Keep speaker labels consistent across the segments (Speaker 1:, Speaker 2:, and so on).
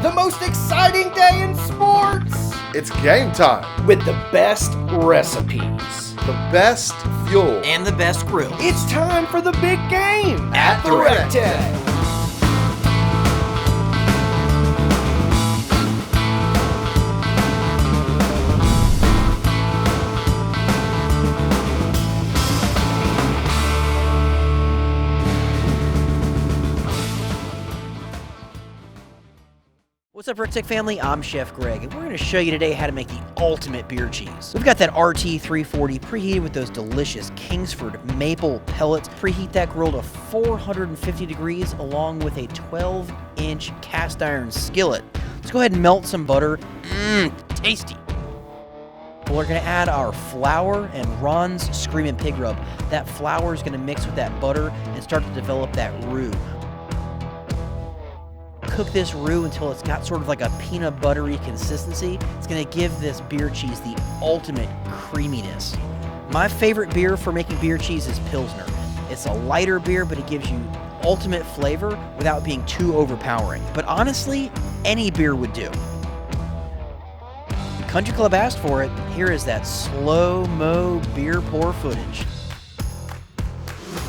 Speaker 1: The most exciting day in sports!
Speaker 2: It's game time.
Speaker 1: With the best recipes.
Speaker 2: The best fuel.
Speaker 3: And the best grill.
Speaker 1: It's time for the big game
Speaker 2: At the
Speaker 1: recteq.
Speaker 3: What's up, recteq family? I'm Chef Greg, and we're going to show you today how to make the ultimate beer cheese. We've got that RT 340 preheated with those delicious Kingsford Maple Pellets. Preheat that grill to 450 degrees along with a 12-inch cast iron skillet. Let's go ahead and melt some butter. Tasty. We're going to add our flour and Ron's Screamin pig rub. That flour is going to mix with that butter and start to develop that roux. Cook this roux until it's got sort of like a peanut buttery consistency. It's going to give this beer cheese the ultimate creaminess. My favorite beer for making beer cheese is Pilsner. It's a lighter beer, but it gives you ultimate flavor without being too overpowering. But honestly, any beer would do. The Country Club asked for it. Here is that slow-mo beer pour footage.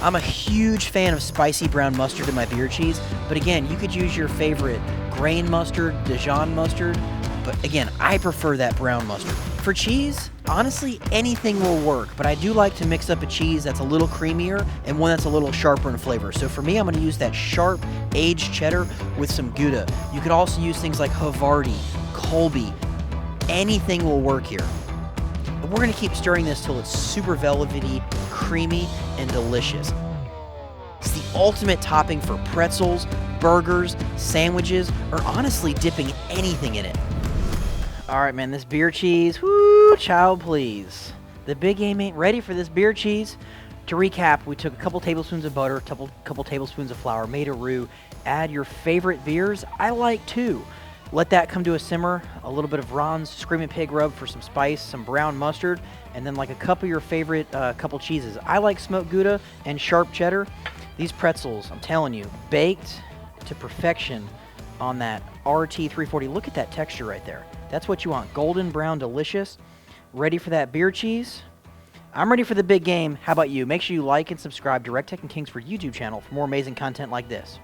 Speaker 3: I'm a huge fan of spicy brown mustard in my beer cheese, but again, you could use your favorite grain mustard, Dijon mustard, but again, I prefer that brown mustard. For cheese, honestly, anything will work, but I do like to mix up a cheese that's a little creamier and one that's a little sharper in flavor. So for me, I'm going to use that sharp aged cheddar with some Gouda. You could also use things like Havarti, Colby. Anything will work here. We're going to keep stirring this till it's super velvety, creamy, and delicious. It's the ultimate topping for pretzels, burgers, sandwiches, or honestly dipping anything in it. All right, man, this beer cheese, whoo, child please. The big game ain't ready for this beer cheese. To recap, we took a couple tablespoons of butter, a couple tablespoons of flour, made a roux, add your favorite beers. I like 2. Let that come to a simmer, a little bit of Ron's Screamin pig rub for some spice, some brown mustard, and then like a cup of your favorite couple cheeses. I like smoked Gouda and sharp cheddar. These pretzels, I'm telling you, baked to perfection on that RT 340. Look at that texture right there. That's what you want. Golden brown, delicious. Ready for that beer cheese? I'm ready for the big game. How about you? Make sure you like and subscribe to recteq and Kingsford YouTube channel for more amazing content like this.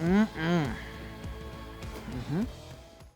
Speaker 3: Mm-hmm.